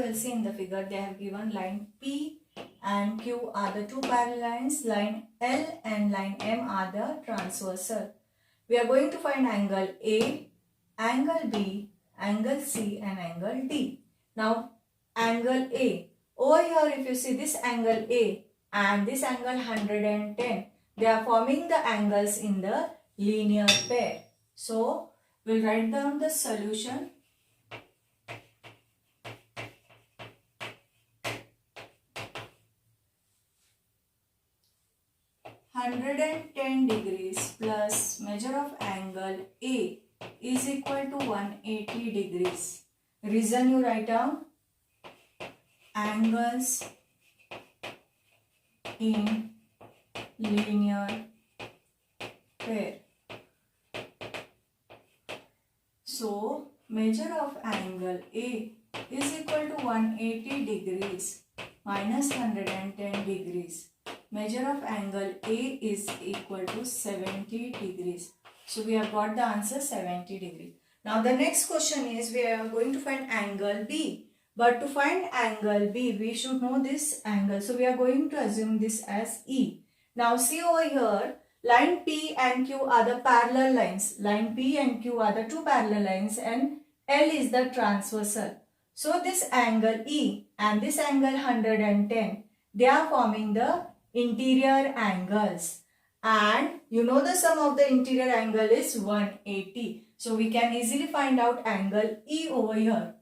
will see in the figure, they have given line P and Q are the two parallel lines, line L and line M are the transversal. We are going to find angle A, angle B, angle C and angle D. Now angle A, over here if you see this angle A and this angle 110, they are forming the angles in the linear pair. So we'll write down the solution. (110° plus measure of angle A is equal to 180 degrees. Reason you write down angles in linear pair. So measure of angle A is equal to 180 degrees minus 110 degrees. Measure of angle A is equal to 70 degrees. So we have got the answer 70 degrees. Now the next question is we are going to find angle B. But to find angle B, we should know this angle. So we are going to assume this as E. Now see over here, line P and Q are the parallel lines. Line P and Q are the two parallel lines and L is the transversal. So this angle E and this angle 110, they are forming the interior angles. And you know the sum of the interior angle is 180. So we can easily find out angle E over here.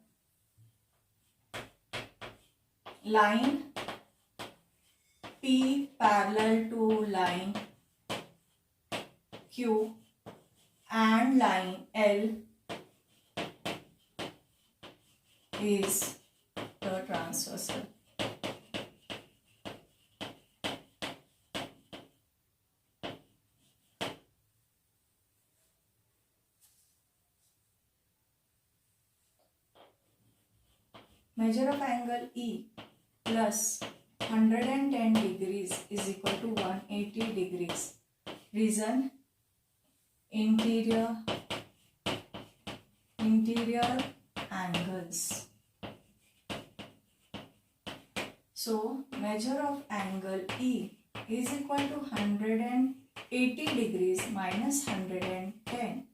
Line P parallel to line Q and line L is the transversal. Measure of angle E plus 110 degrees is equal to 180 degrees. Reason interior angles. So measure of angle E is equal to 180 degrees minus 110.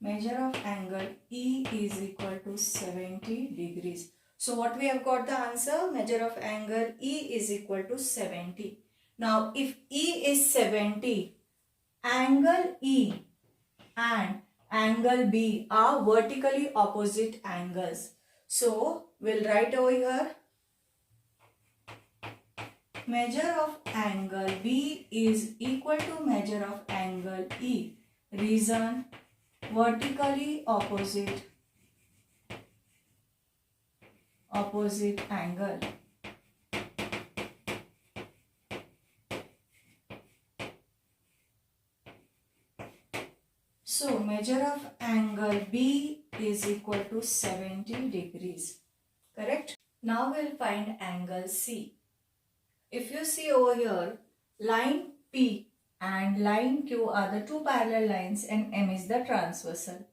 Measure of angle E is equal to 70 degrees. So what we have got the answer, measure of angle E is equal to 70. Now if E is 70, angle E and angle B are vertically opposite angles. So we'll write over here, measure of angle B is equal to measure of angle E. Reason vertically opposite angle. So measure of angle B is equal to 70 degrees. Correct? Now we'll find angle C. If you see over here, line P and line Q are the two parallel lines and M is the transversal.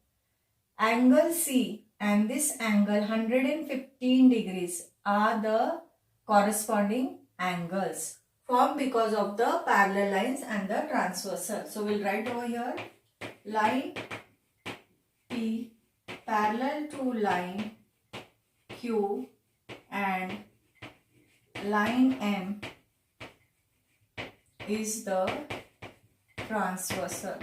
Angle C and this angle 115 degrees are the corresponding angles formed because of the parallel lines and the transversal. So we'll write over here, line P parallel to line Q and line M is the transversal.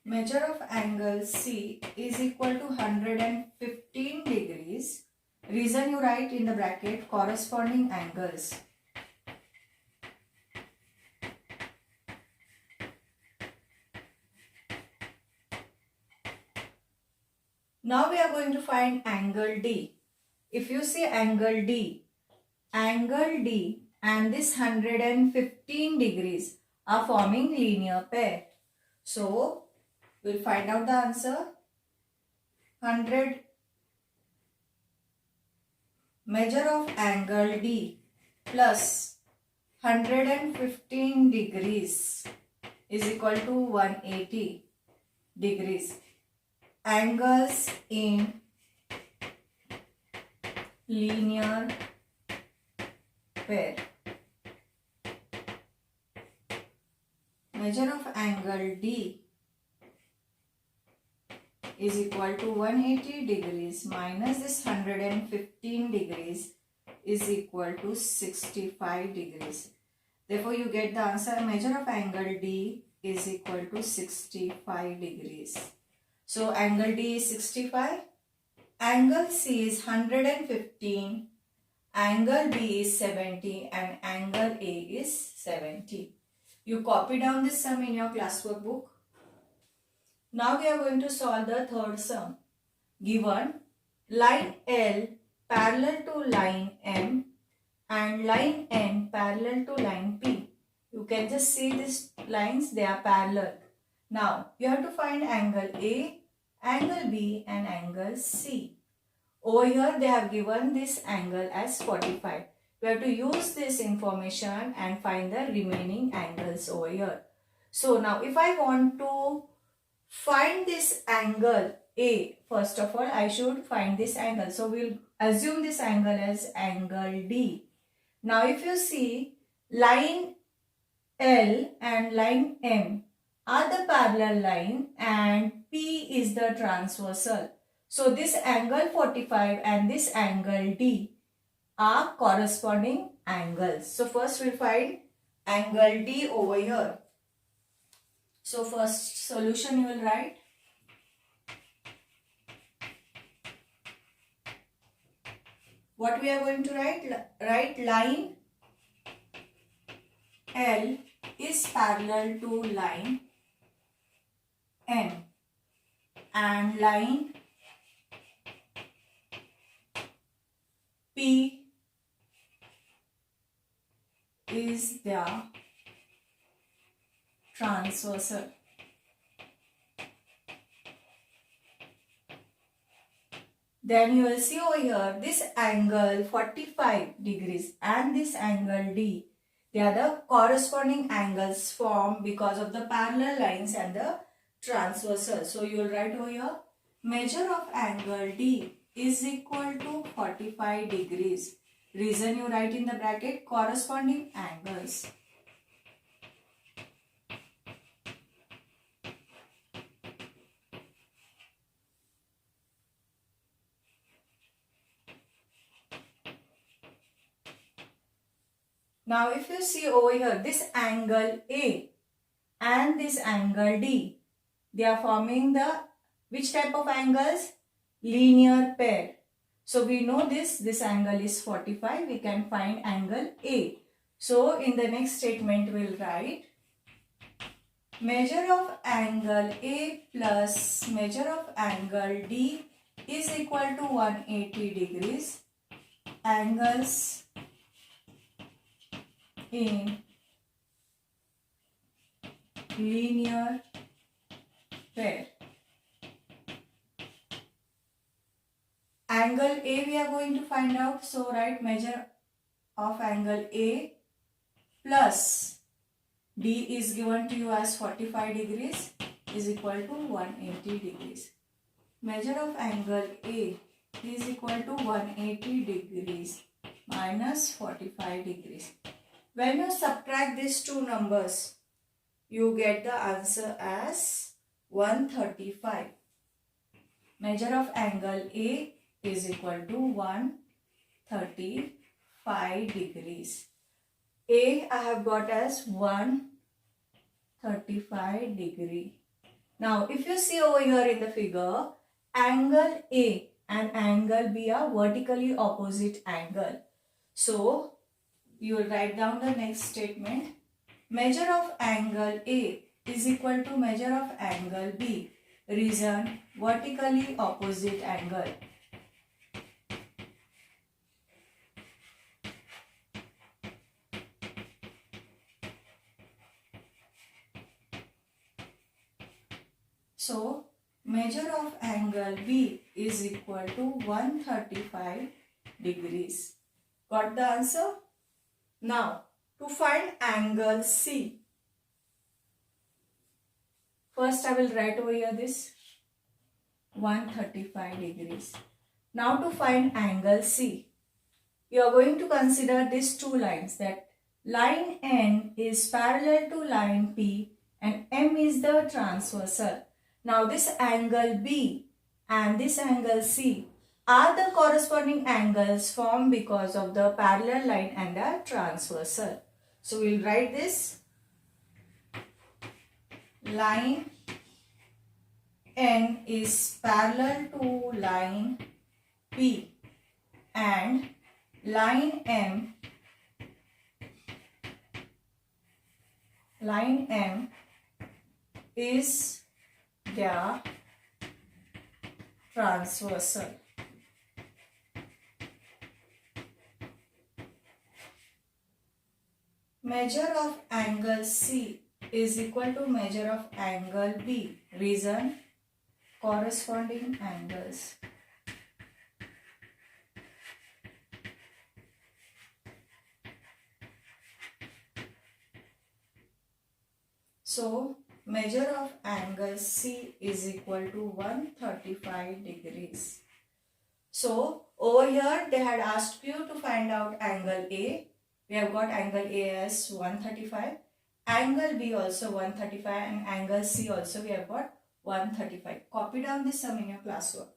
Measure of angle C is equal to 115 degrees. Reason you write in the bracket corresponding angles. Now we are going to find angle D. If you see angle D and this 115 degrees are forming linear pair. So we'll find out the answer. Measure of angle D plus 115 degrees is equal to 180. degrees. Angles in linear pair. Measure of angle D is equal to 180 degrees minus this 115 degrees is equal to 65 degrees. Therefore, you get the answer. Measure of angle D is equal to 65 degrees. So, angle D is 65. Angle C is 115. Angle B is 70 and angle A is 70. You copy down this sum in your classwork book. Now we are going to solve the third sum. Given line L parallel to line M and line N parallel to line P. You can just see these lines, they are parallel. Now you have to find angle A, angle B and angle C. Over here they have given this angle as 45. We have to use this information and find the remaining angles over here. So now if I want to find this angle A, first of all I should find this angle. So we'll assume this angle as angle D. Now if you see, line L and line M are the parallel line and P is the transversal. So this angle 45 and this angle D are corresponding angles. So first we'll find angle D over here. So first solution you will write. What we are going to write? Write line L is parallel to line M and line P is their transversal. Then you will see over here this angle 45 degrees and this angle D. They are the corresponding angles formed because of the parallel lines and the transversal. So you will write over here, measure of angle D is equal to 45 degrees. Reason you write in the bracket, corresponding angles. Now if you see over here, this angle A and this angle D, they are forming the which type of angles? Linear pair. So we know this angle is 45, we can find angle A. So in the next statement we will write, measure of angle A plus measure of angle D is equal to 180 degrees. Angles in linear pair. Angle A we are going to find out. So write measure of angle A plus D is given to you as 45 degrees is equal to 180 degrees. Measure of angle A is equal to 180 degrees minus 45 degrees. When you subtract these two numbers, you get the answer as 135. Measure of angle A is equal to 135 degrees. A I have got as 135 degree. Now if you see over here in the figure, angle A and angle B are vertically opposite angle. So you will write down the next statement. Measure of angle A is equal to measure of angle B. Reason, vertically opposite angle. So measure of angle B is equal to 135 degrees. Got the answer? Now to find angle C. First I will write over here this 135 degrees. Now to find angle C, you are going to consider these two lines, that line N is parallel to line P and M is the transversal. Now this angle B and this angle C are the corresponding angles formed because of the parallel line and the transversal. So we will write this line N is parallel to line P and line M is their transversal. Measure of angle C is equal to measure of angle B. Reason, corresponding angles. So, measure of angle C is equal to 135 degrees. So, over here they had asked you to find out angle A. We have got angle A as 135. Angle B also 135 and angle C also we have got 135. Copy down this sum in your classwork.